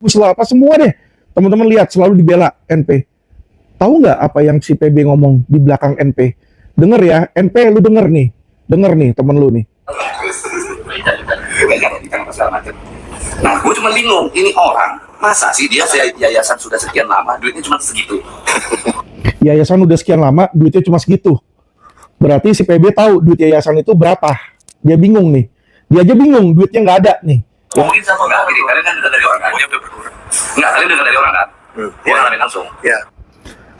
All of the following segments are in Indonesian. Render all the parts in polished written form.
lah apa semua deh. Teman-teman lihat selalu dibela NP. Tahu nggak apa yang si PB ngomong di belakang NP? Denger ya, NP lu denger nih temen lu nih. Nah, gue cuma bingung, ini orang masa sih dia yayasan sudah sekian lama duitnya cuma segitu? Yayasan udah sekian lama duitnya cuma segitu. Berarti si PB tahu duit yayasan itu berapa. Dia bingung nih. Dia aja bingung duitnya nggak ada nih. Mungkin sama nggak gini, kalian kan dengar dari orang kan? Nggak, kalian dengar dari orang kan? Gua ngalamin langsung. Ya.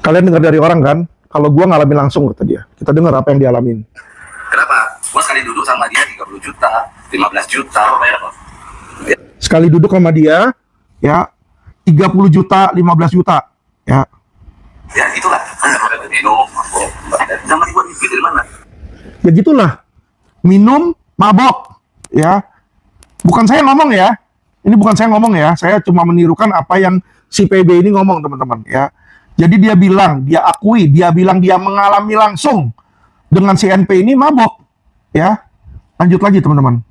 Kalian dengar dari orang kan? Kalau gua ngalamin langsung kata dia. Kita dengar apa yang dialamin. Kenapa? Gua sekali duduk sama dia 30 juta, 15 juta, apa bayar apa? Sekali duduk sama dia, ya 30 juta, 15 juta, ya. Ya itulah. Minum, mabok. Zaman gua duit dari mana? Ya gitulah. Minum, mabok, ya. Bukan saya ngomong ya. Ini bukan saya ngomong ya. Saya cuma menirukan apa yang si PB ini ngomong, teman-teman, ya. Jadi dia bilang, dia akui, dia bilang dia mengalami langsung dengan si NP ini mabok, ya. Lanjut lagi, teman-teman.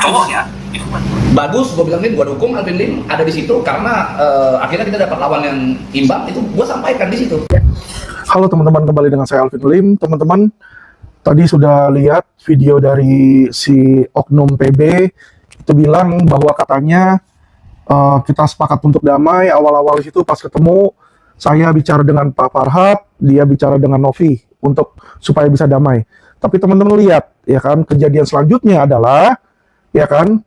Cowoknya bagus, gue bilangin, gue dukung Alvin Lim ada di situ karena akhirnya kita dapat lawan yang imbang, itu gue sampaikan di situ. Halo teman-teman, kembali dengan saya Alvin Lim. Teman-teman, tadi sudah lihat video dari si oknum PB itu bilang bahwa katanya kita sepakat untuk damai. Awal-awal di situ pas ketemu saya bicara dengan Pak Farhad, dia bicara dengan Novi untuk supaya bisa damai. Tapi teman-teman lihat ya kan, kejadian selanjutnya adalah ya kan,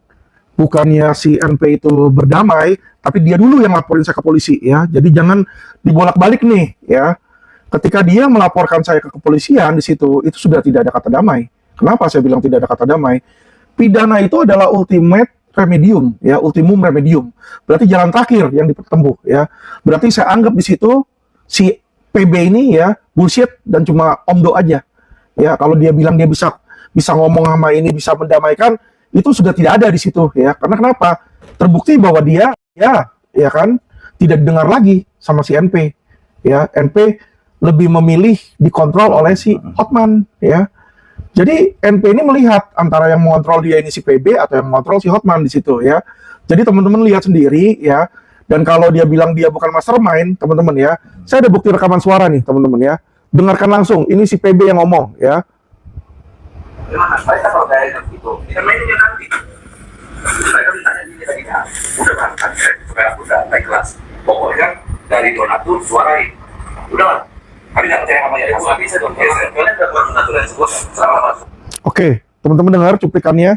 bukannya si NP itu berdamai, tapi dia dulu yang laporin saya ke polisi ya. Jadi jangan dibolak-balik nih ya. Ketika dia melaporkan saya ke kepolisian di situ, itu sudah tidak ada kata damai. Kenapa saya bilang tidak ada kata damai? Pidana itu adalah ultimate remedium ya, ultimum remedium. Berarti jalan terakhir yang ditempuh ya. Berarti saya anggap di situ si PB ini ya bullshit dan cuma omdo aja. Ya, kalau dia bilang dia bisa ngomong sama ini, bisa mendamaikan, itu sudah tidak ada di situ ya. Karena kenapa? Terbukti bahwa dia ya kan tidak dengar lagi sama si NP. Ya, NP lebih memilih dikontrol oleh si Hotman ya. Jadi NP ini melihat antara yang mengontrol dia ini si PB atau yang mengontrol si Hotman di situ ya. Jadi teman-teman lihat sendiri ya. Dan kalau dia bilang dia bukan mastermind, teman-teman ya, saya ada bukti rekaman suara nih, teman-teman ya. Dengarkan langsung, ini si PB yang ngomong ya. gimana? Saya kalau kayak gitu, kita mainnya nanti. Saya kan ditanya gini tadi kan, udah berangkat, supaya aku udah naik kelas. Pokoknya dari donatur suarain, udah lah. Kami nggak percaya sama ya, nggak bisa dong. Kalian udah buat donatur dan sebut selama masuk. Oke, teman-teman dengar cuplikannya,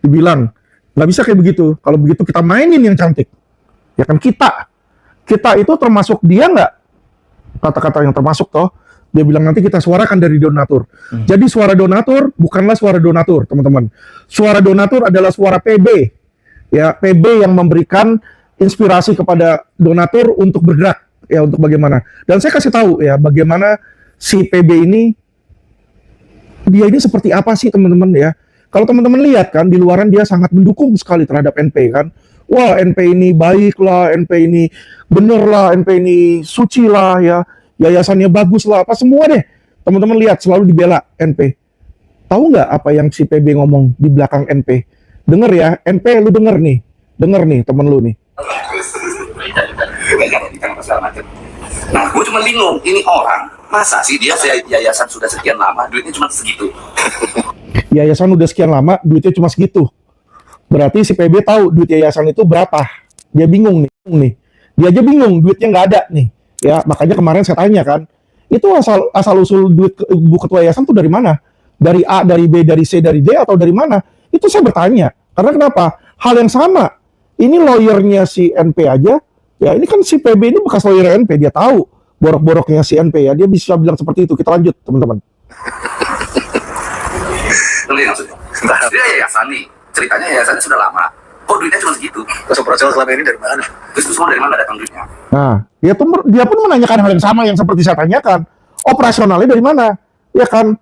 dibilang nggak bisa kayak begitu. Kalau begitu kita mainin yang cantik, ya kan kita itu termasuk dia nggak? Kata-kata yang termasuk toh. Dia bilang nanti kita suarakan dari donatur. Jadi suara donatur bukanlah suara donatur, teman-teman. Suara donatur adalah suara PB. Ya, PB yang memberikan inspirasi kepada donatur untuk bergerak ya, untuk bagaimana. Dan saya kasih tahu ya bagaimana si PB ini, dia ini seperti apa sih, teman-teman ya. Kalau teman-teman lihat kan di luaran dia sangat mendukung sekali terhadap NP kan. Wah, NP ini baik lah, NP ini bener lah, NP ini suci lah ya. Yayasannya bagus lah, apa semua deh. Teman-teman lihat selalu dibela NP. Tahu nggak apa yang si PB ngomong di belakang NP? Denger ya, NP lu denger nih temen lu nih. Nah, gue cuma bingung, ini orang masa sih dia yayasan sudah sekian lama duitnya cuma segitu? Yayasan udah sekian lama duitnya cuma segitu. Berarti si PB tahu duit yayasan itu berapa. Dia bingung nih. Dia aja bingung duitnya nggak ada nih. Ya, makanya kemarin saya tanya kan, itu asal usul duit ibu ketua yayasan tuh dari mana? Dari A, dari B, dari C, dari D, atau dari mana? Itu saya bertanya. Karena kenapa? Hal yang sama. Ini lawyernya si NP aja. Ya, ini kan si PB ini bekas lawyer NP. Dia tahu borok-boroknya si NP ya. Dia bisa bilang seperti itu. Kita lanjut, teman-teman. Ngerti maksudnya? Dia yayasan nih. Ceritanya yayasannya sudah lama. Kok duitnya cuma segitu? Terus operasional selama ini dari mana? Terus itu semua dari mana datang duitnya? Nah, dia pun menanyakan hal yang sama yang seperti saya tanyakan. Operasionalnya dari mana? Ya kan?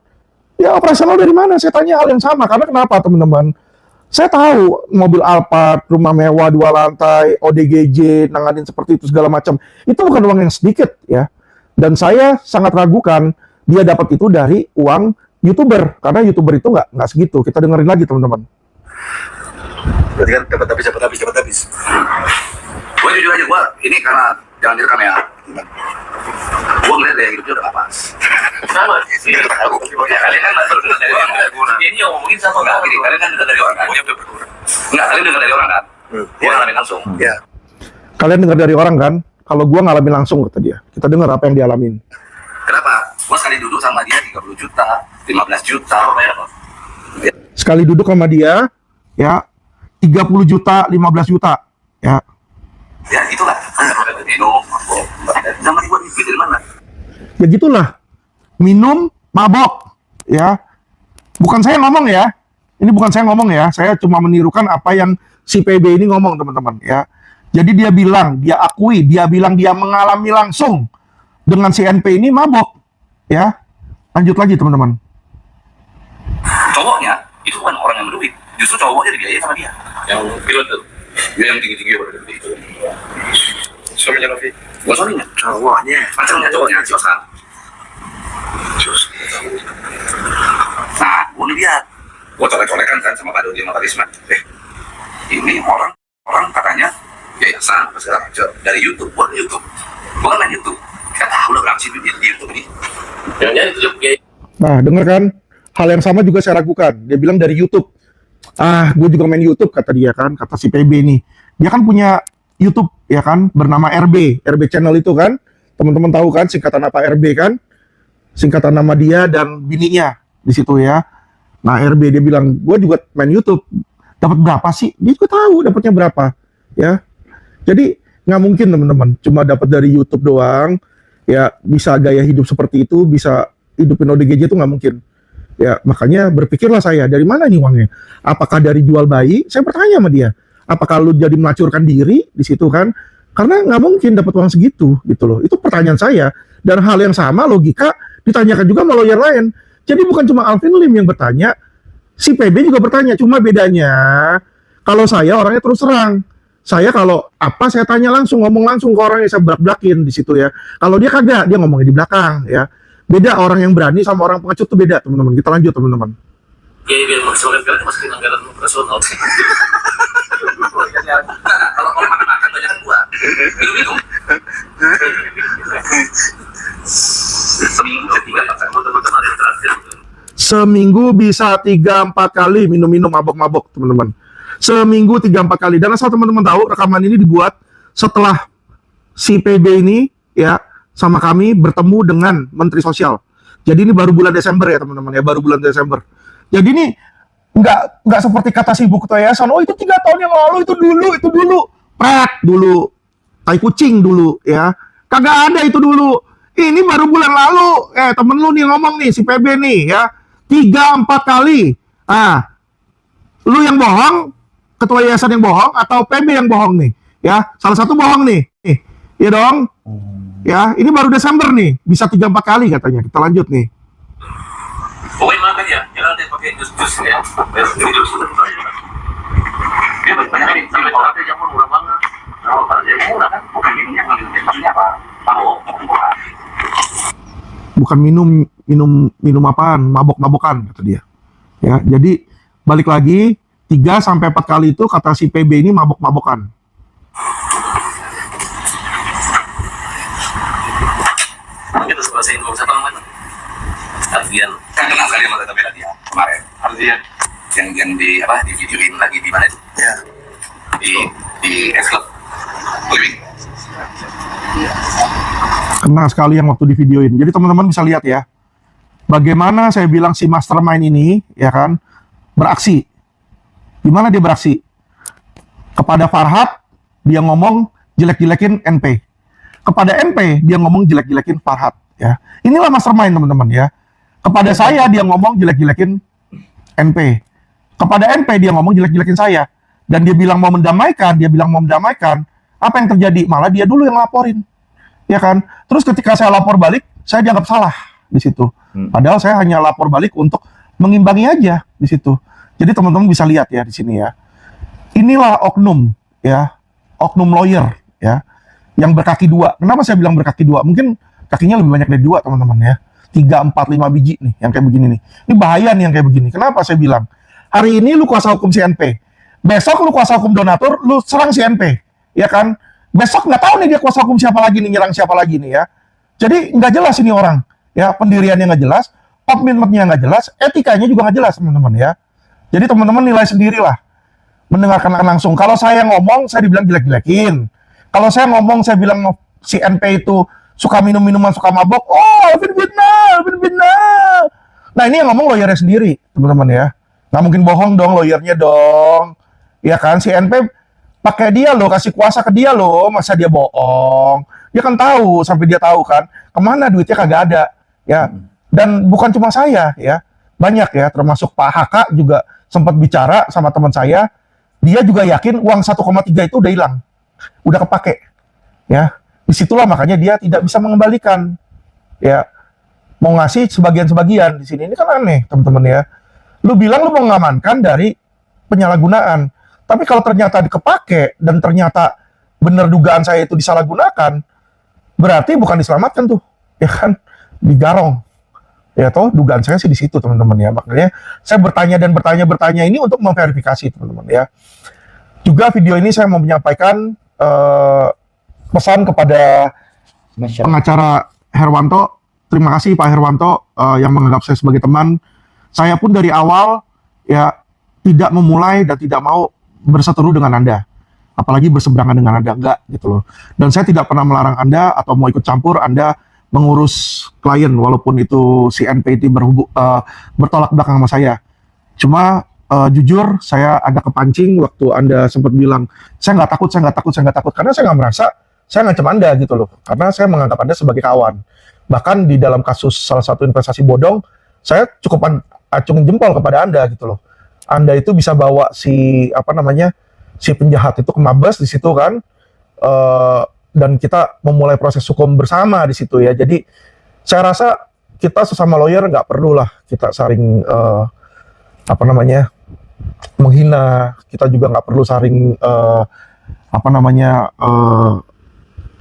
Ya operasional dari mana? Saya tanya hal yang sama. Karena kenapa, teman-teman? Saya tahu mobil Alphard, rumah mewah 2 lantai, ODGJ, nanganin seperti itu segala macam. Itu bukan uang yang sedikit ya. Dan saya sangat ragukan dia dapat itu dari uang YouTuber. Karena YouTuber itu nggak segitu. Kita dengerin lagi, teman-teman. Berarti kan dapat habis. Gue jujur aja, gue ini karena jangan direkam ya. Gue ngeliat gaya hidupnya udah pas. Sama sih. Ya kalian kan baru dengar dari orang kan. Ini yang ngomongin sama nggak? Gini, kalian kan dengar dari orang kan? Enggak, kalian dengar dari orang kan? Gue ngalamin langsung. Ya. Kalian dengar dari orang kan? Kalau gua ngalamin langsung kata dia. Kita dengar apa yang dialamin. Kenapa? Gue sekali duduk sama dia 30 juta, 15 juta, bayar apa? Sekali duduk sama dia, ya 30 juta, 15 juta, ya. Ya itulah. Minum, mabok. Zaman gue duit dari mana? Ya gitulah. Minum, mabok, ya. Bukan saya ngomong ya. Ini bukan saya ngomong ya. Saya cuma menirukan apa yang si PB ini ngomong, teman-teman, ya. Jadi dia bilang, dia akui, dia bilang dia mengalami langsung dengan si NP ini mabok, ya. Lanjut lagi, teman-teman. Cowoknya itu bukan orang yang berduit, justru cowoknya dibiayai sama dia. Yang pilot tuh, dia yang tinggi-tinggi pada itu. Suaminya Novi, bukan suaminya, Cowoknya. pacarnya cowoknya si Oscar. Nah, gue lihat, gue colek-colekan kan sama Pak Dodi sama Pak Risma. Ini orang katanya yayasan segala macam dari YouTube, buat YouTube, bukan main YouTube. Kita tahu lah berapa sih di YouTube ini. Jangan itu juga. Nah, dengar kan? Hal yang sama juga saya ragukan. Dia bilang dari YouTube. Ah, gue juga main YouTube, kata dia kan. Kata si PB nih. Dia kan punya YouTube, ya kan? Bernama RB Channel itu kan. Teman-teman tahu kan singkatan apa RB kan? Singkatan nama dia dan bininya di situ ya. Nah, RB dia bilang, gue juga main YouTube. Dapat berapa sih? Dia juga tahu dapatnya berapa. Ya. Jadi, nggak mungkin teman-teman. Cuma dapat dari YouTube doang. Ya, bisa gaya hidup seperti itu, bisa hidupin ODGJ itu nggak mungkin. Ya, makanya berpikirlah saya, dari mana nih uangnya? Apakah dari jual bayi? Saya bertanya sama dia. Apakah lu jadi melacurkan diri di situ kan? Karena nggak mungkin dapat uang segitu, gitu loh. Itu pertanyaan saya. Dan hal yang sama, logika, ditanyakan juga sama lawyer lain. Jadi bukan cuma Alvin Lim yang bertanya, si PB juga bertanya. Cuma bedanya, kalau saya orangnya terus terang. Saya kalau apa, saya tanya langsung, ngomong langsung ke orang yang saya belak-belakin di situ ya. Kalau dia kagak, dia ngomongnya di belakang ya. Beda orang yang berani sama orang pengecut tuh beda, teman-teman. Kita lanjut, teman-teman. Ya, biar maksimalkan kalian masukin anggaran operasional. Kalau makan banyak kan gua. Minum. Seminggu 3-4 kali. Seminggu bisa 3-4 kali minum-minum mabok-mabok, teman-teman. Seminggu 3-4 kali. Dan asal teman-teman tahu, rekaman ini dibuat setelah si PB ini ya sama kami bertemu dengan Menteri Sosial. Jadi ini baru bulan Desember ya teman-teman ya, baru bulan Desember. Jadi ini nggak seperti kata si Ibu Ketua Yayasan, oh itu 3 tahun yang lalu, itu dulu, pret dulu, tai kucing dulu ya. Kagak ada itu dulu. Ini baru bulan lalu, temen lu nih ngomong nih, si PB nih ya, 3-4 kali. Ah, lu yang bohong, Ketua Yayasan yang bohong, atau PB yang bohong nih ya, salah satu bohong nih. Ya dong. Ya, ini baru Desember nih, bisa 3-4 kali katanya. Kita lanjut nih. Pokoknya makan ya, jangan nanti pakai jus-jus ya. Jus. Dia banyak nih, sampai kalau jamur murah banget. Kalau dia murah kan, bukan minumnya, maksudnya apa? Bukan minum apaan, mabok-mabokan kata dia. Ya, jadi balik lagi 3-4 kali itu kata si PB ini mabok-mabokan. Kita selesaiin dulu satu mana? Ardian kan kenal sekali sama tetapi dia kemarin. Ardian yang di apa di videoin lagi di mana itu? Ya. Di S Club. Kena sekali yang waktu di videoin. Jadi teman-teman bisa lihat ya, bagaimana saya bilang si mastermind ini ya kan beraksi. Gimana dia beraksi? Kepada Farhad dia ngomong jelek-jelekin NP. Kepada NP dia ngomong jelek-jelekin Farhad ya. Inilah mastermind teman-teman ya. Kepada saya dia ngomong jelek-jelekin NP. Kepada NP dia ngomong jelek-jelekin saya. Dan dia bilang mau mendamaikan, apa yang terjadi? Malah dia dulu yang laporin. Ya kan? Terus ketika saya lapor balik, saya dianggap salah di situ. Padahal saya hanya lapor balik untuk mengimbangi aja di situ. Jadi teman-teman bisa lihat ya di sini ya. Inilah oknum ya. Oknum lawyer ya. Yang berkaki 2. Kenapa saya bilang berkaki 2? Mungkin kakinya lebih banyak dari 2 teman-teman ya. 3, 4, 5 biji nih yang kayak begini nih. Ini bahaya nih yang kayak begini. Kenapa saya bilang? Hari ini lu kuasa hukum si NP. Besok lu kuasa hukum donatur, lu serang si NP, ya kan? Besok nggak tahu nih dia kuasa hukum siapa lagi nih, nyerang siapa lagi nih ya. Jadi nggak jelas ini orang, ya pendiriannya nggak jelas, komitmennya nggak jelas, etikanya juga nggak jelas teman-teman ya. Jadi teman-teman nilai sendirilah, mendengarkan langsung. Kalau saya ngomong, saya dibilang jelek-jelekin. Kalau saya ngomong, saya bilang si NP itu suka minum-minuman, suka mabok. Oh, Alvin Fitnah. Nah ini yang ngomong lawyernya sendiri, teman-teman ya. Nggak mungkin bohong dong lawyernya dong. Ya kan, si NP pakai dia loh, kasih kuasa ke dia loh, masa dia bohong? Dia kan tahu, sampai dia tahu kan, kemana duitnya kagak ada. Ya, dan bukan cuma saya ya, banyak ya, termasuk Pak HK juga sempat bicara sama teman saya. Dia juga yakin uang 1,3 itu udah hilang, udah kepake. Ya, disitulah makanya dia tidak bisa mengembalikan. Ya, mau ngasih sebagian-sebagian di sini. Ini kan aneh, teman-teman ya. Lu bilang lu mau mengamankan dari penyalahgunaan, tapi kalau ternyata dikepake dan ternyata benar dugaan saya itu disalahgunakan, berarti bukan diselamatkan tuh, ya kan? Digarong. Ya toh, dugaan saya sih di situ, teman-teman ya. Makanya saya bertanya ini untuk memverifikasi, teman-teman ya. Juga video ini saya mau menyampaikan pesan kepada pengacara Herwanto. Terima kasih Pak Herwanto yang menganggap saya sebagai teman. Saya pun dari awal ya tidak memulai dan tidak mau berseteru dengan Anda, apalagi berseberangan dengan Anda, enggak gitu loh. Dan saya tidak pernah melarang Anda atau mau ikut campur Anda mengurus klien, walaupun itu si NPT bertolak belakang sama saya. Cuma jujur saya agak kepancing waktu Anda sempat bilang saya nggak takut, karena saya nggak merasa saya ngancam Anda gitu loh, karena saya menganggap Anda sebagai kawan. Bahkan di dalam kasus salah satu investasi bodong, saya cukup acungin jempol kepada Anda gitu loh. Anda itu bisa bawa si penjahat itu ke Mabes di situ kan, dan kita memulai proses hukum bersama di situ ya. Jadi saya rasa kita sesama lawyer nggak perlulah kita saling menghina. Kita juga nggak perlu saling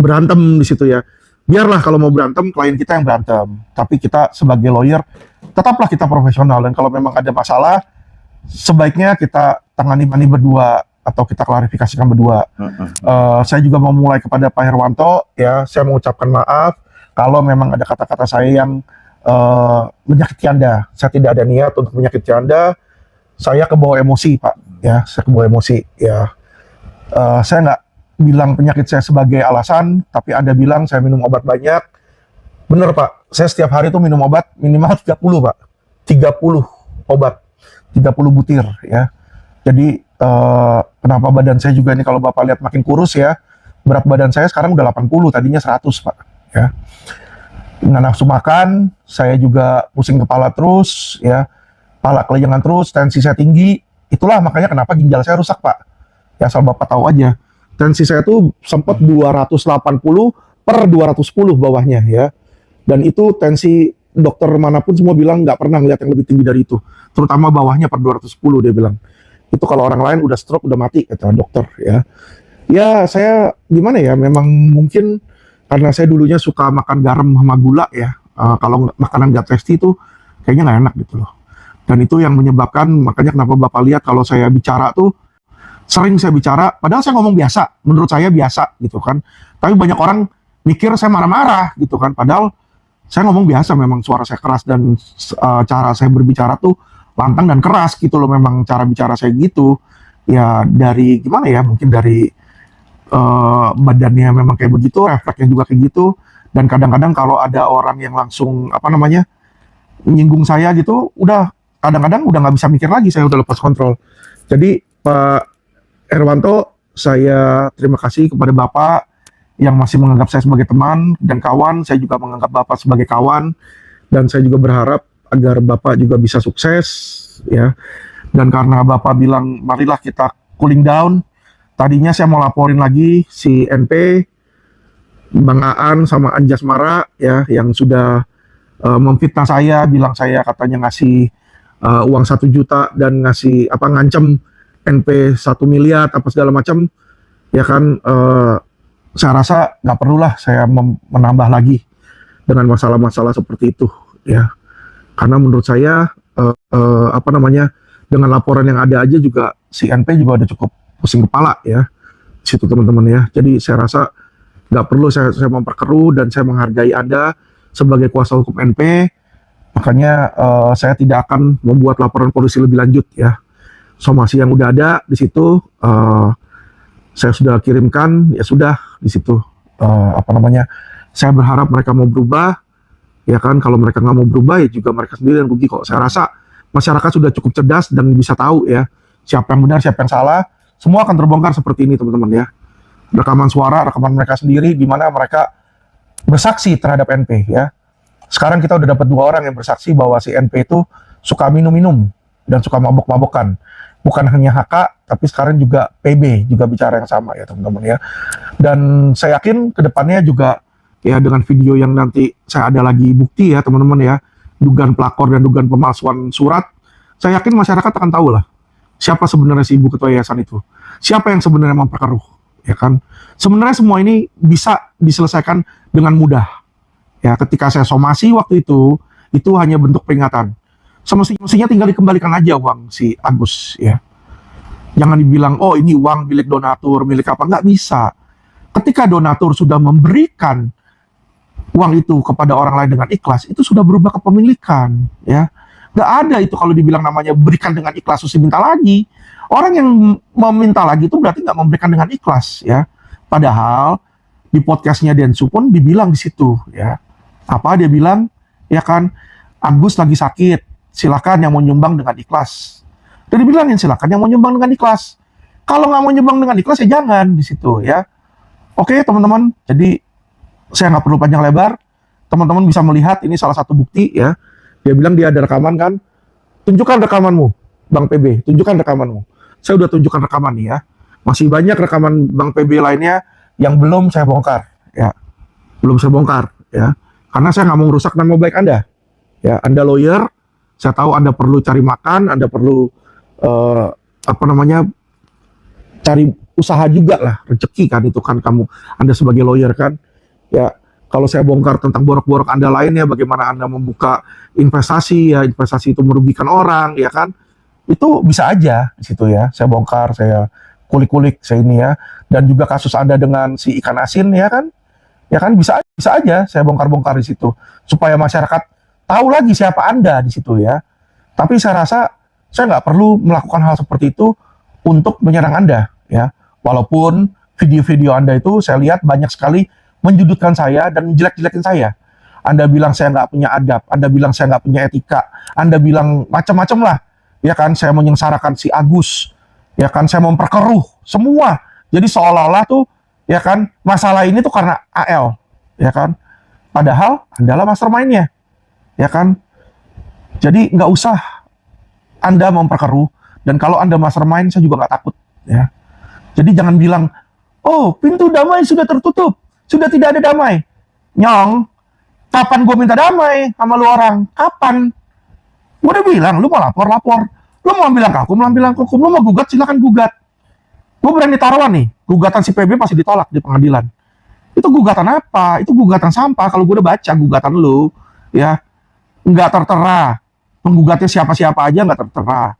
berantem di situ ya. Biarlah kalau mau berantem klien kita yang berantem, tapi kita sebagai lawyer tetaplah kita profesional, dan kalau memang ada masalah sebaiknya kita tangani berdua atau kita klarifikasikan berdua. Saya juga mau mulai kepada Pak Herwanto ya, saya mengucapkan maaf kalau memang ada kata-kata saya yang menyakiti Anda. Saya tidak ada niat untuk menyakiti Anda. Saya kebawa emosi Pak ya, saya kebawa emosi ya. Saya nggak bilang penyakit saya sebagai alasan, tapi Anda bilang saya minum obat banyak. Bener Pak, saya setiap hari tuh minum obat minimal 30 Pak, 30 obat, 30 butir ya. Jadi kenapa badan saya juga ini kalau Bapak lihat makin kurus ya. Berat badan saya sekarang udah 80, tadinya 100 Pak ya. Nggak nafsu makan, saya juga pusing kepala terus ya. Kepala kelejengan terus, tensi saya tinggi. Itulah makanya kenapa ginjal saya rusak Pak. Ya asal Bapak tahu aja. Tensi saya tuh sempat 280/210 bawahnya ya. Dan itu tensi dokter manapun semua bilang nggak pernah ngeliat yang lebih tinggi dari itu. Terutama bawahnya per 210 dia bilang. Itu kalau orang lain udah stroke, udah mati, kata dokter ya. Ya saya gimana ya, memang mungkin karena saya dulunya suka makan garam sama gula ya. Kalau makanan nggak tasty itu kayaknya nggak enak gitu loh. Dan itu yang menyebabkan, makanya kenapa Bapak lihat kalau saya bicara tuh, sering saya bicara, padahal saya ngomong biasa, menurut saya biasa gitu kan. Tapi banyak orang mikir saya marah-marah gitu kan, padahal saya ngomong biasa, memang suara saya keras dan cara saya berbicara tuh lantang dan keras gitu loh, memang cara bicara saya gitu. Ya dari gimana ya, mungkin dari badannya memang kayak begitu, refleksnya juga kayak gitu. Dan kadang-kadang kalau ada orang yang langsung menyinggung saya gitu, udah kadang-kadang udah nggak bisa mikir lagi, saya udah lepas kontrol. Jadi Pak Herwanto, saya terima kasih kepada Bapak yang masih menganggap saya sebagai teman dan kawan. Saya juga menganggap Bapak sebagai kawan, dan saya juga berharap agar Bapak juga bisa sukses ya. Dan karena Bapak bilang marilah kita cooling down, tadinya saya mau laporin lagi si NP, Bang Aan sama Anjas Mara ya, yang sudah memfitnah saya, bilang saya katanya ngasih uang 1 juta dan ngasih ngancem NP 1 miliar apa segala macam ya kan. Saya rasa nggak perlulah saya menambah lagi dengan masalah-masalah seperti itu ya, karena menurut saya dengan laporan yang ada aja juga si NP juga udah cukup pusing kepala ya situ teman-teman ya. Jadi saya rasa nggak perlu saya memperkeruh, dan saya menghargai Anda sebagai kuasa hukum NP. Makanya saya tidak akan membuat laporan polisi lebih lanjut ya. Somasi yang udah ada di situ saya sudah kirimkan, ya sudah di situ saya berharap mereka mau berubah ya kan. Kalau mereka nggak mau berubah ya juga mereka sendiri yang rugi kok. Saya rasa masyarakat sudah cukup cerdas dan bisa tahu ya siapa yang benar, siapa yang salah. Semua akan terbongkar seperti ini teman-teman ya. Rekaman suara, rekaman mereka sendiri di mana mereka bersaksi terhadap NP ya. Sekarang kita udah dapat 2 orang yang bersaksi bahwa si NP itu suka minum-minum dan suka mabok-mabokan. Bukan hanya HK, tapi sekarang juga PB juga bicara yang sama ya teman-teman ya. Dan saya yakin kedepannya juga ya dengan video yang nanti saya ada lagi bukti ya teman-teman ya, dugaan pelakor dan dugaan pemalsuan surat, saya yakin masyarakat akan tahu lah siapa sebenarnya si ibu ketua yayasan itu, siapa yang sebenarnya memperkeruh ya kan. Sebenarnya semua ini bisa diselesaikan dengan mudah ya. Ketika saya somasi waktu itu hanya bentuk peringatan. Semestinya tinggal dikembalikan aja uang si Agus ya. Jangan dibilang oh ini uang milik donatur, milik apa, nggak bisa. Ketika donatur sudah memberikan uang itu kepada orang lain dengan ikhlas, itu sudah berubah kepemilikan ya. Nggak ada itu kalau dibilang namanya berikan dengan ikhlas terus minta lagi. Orang yang meminta lagi itu berarti nggak memberikan dengan ikhlas ya. Padahal di podcastnya Densu pun dibilang di situ ya. Apa dia bilang ya kan, Agus lagi sakit, silakan yang mau nyumbang dengan ikhlas. Dan dibilangin silakan yang mau nyumbang dengan ikhlas. Kalau nggak mau nyumbang dengan ikhlas ya jangan di situ ya. Oke teman-teman, jadi saya nggak perlu panjang lebar. Teman-teman bisa melihat ini salah satu bukti ya. Dia bilang dia ada rekaman kan. Tunjukkan rekamanmu, Bang PB. Tunjukkan rekamanmu. Saya udah tunjukkan rekaman nih ya. Masih banyak rekaman Bang PB lainnya yang belum saya bongkar ya. Belum saya bongkar ya. Karena saya nggak mau merusak nama baik Anda. Ya, Anda lawyer, saya tahu Anda perlu cari makan, Anda perlu cari usaha juga lah, rezeki kan itu kan kamu, Anda sebagai lawyer kan. Ya, kalau saya bongkar tentang borok-borok Anda lain ya, bagaimana Anda membuka investasi ya, investasi itu merugikan orang ya kan. Itu bisa aja di situ ya. Saya bongkar, saya kulik-kulik saya ini ya. Dan juga kasus Anda dengan si ikan asin ya kan. Ya kan bisa aja saya bongkar-bongkar di situ supaya masyarakat tahu lagi siapa Anda di situ ya. Tapi saya rasa saya nggak perlu melakukan hal seperti itu untuk menyerang Anda ya. Walaupun video-video Anda itu saya lihat banyak sekali menjudutkan saya dan menjelek-jelekin saya. Anda bilang saya nggak punya adab, Anda bilang saya nggak punya etika, Anda bilang macam-macam lah. Ya kan, saya menyengsarakan si Agus. Ya kan, saya memperkeruh semua. Jadi seolah-olah tuh ya kan masalah ini tuh karena AL. Ya kan. Padahal Anda lah mastermind-nya. Ya kan. Jadi nggak usah Anda memperkeruh, dan kalau Anda mastermind saya juga nggak takut ya. Jadi jangan bilang oh pintu damai sudah tertutup, sudah tidak ada damai. Nyong, kapan gue minta damai sama lu orang? Kapan? Gue udah bilang lu mau lapor, lu mau bilang hukum, lu mau gugat silakan gugat. Gue berani taruhan nih, gugatan si PB pasti ditolak di pengadilan. Itu gugatan apa? Itu gugatan sampah. Kalau gue udah baca gugatan lu ya, nggak tertera. Penggugatnya siapa-siapa aja nggak tertera.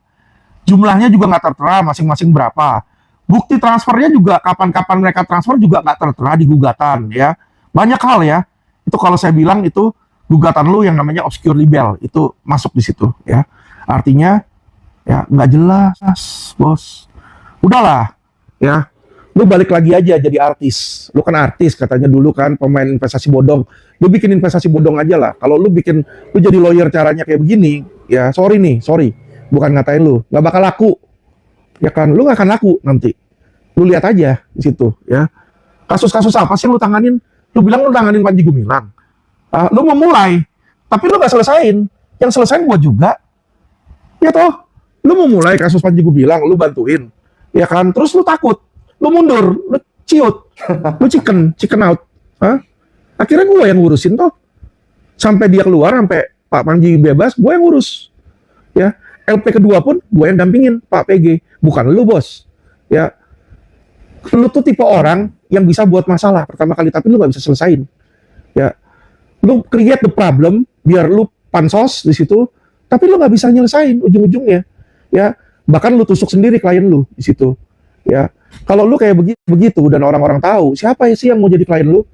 Jumlahnya juga nggak tertera, masing-masing berapa. Bukti transfernya juga kapan-kapan mereka transfer juga nggak tertera di gugatan ya. Banyak hal ya. Itu kalau saya bilang itu gugatan lu yang namanya obscure libel itu masuk di situ ya. Artinya ya nggak jelas, bos. Udahlah ya. Lu balik lagi aja jadi artis. Lu kan artis katanya dulu kan, pemain investasi bodong. Lu bikin investasi bodong aja lah. Kalau lu jadi lawyer caranya kayak begini, ya sorry. Bukan ngatain lu, nggak bakal laku. Ya kan, lu nggak akan laku nanti. Lu lihat aja di situ ya. Kasus-kasus apa sih lu tanganin? Lu bilang lu tanganin Panji Gumilang. Lu mau mulai, tapi lu nggak selesain. Yang selesain gua juga. Ya toh, lu mau mulai kasus Panji Gumilang, lu bantuin. Ya kan, terus lu takut. Lu mundur, lu ciut, lu chicken out. Akhirnya gue yang ngurusin toh. Sampai dia keluar, sampai Pak Panji bebas, gue yang ngurus. Ya, LP kedua pun gue yang dampingin Pak PG, bukan lu bos. Ya, lu tuh tipe orang yang bisa buat masalah pertama kali, tapi lu nggak bisa selesain. Ya, lu create the problem biar lu pansos di situ, tapi lu nggak bisa nyelesain ujung-ujungnya. Ya, Bahkan lu tusuk sendiri klien lu di situ. Ya. Kalau lu kayak begitu dan orang-orang tahu, siapa sih yang mau jadi klien lu?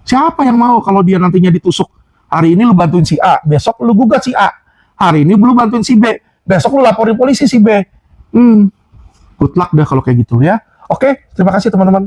Siapa yang mau kalau dia nantinya ditusuk? Hari ini lu bantuin si A, besok lu gugat si A. Hari ini lu bantuin si B, besok lu laporin polisi si B. Good luck dah kalau kayak gitu ya. Oke, terima kasih teman-teman.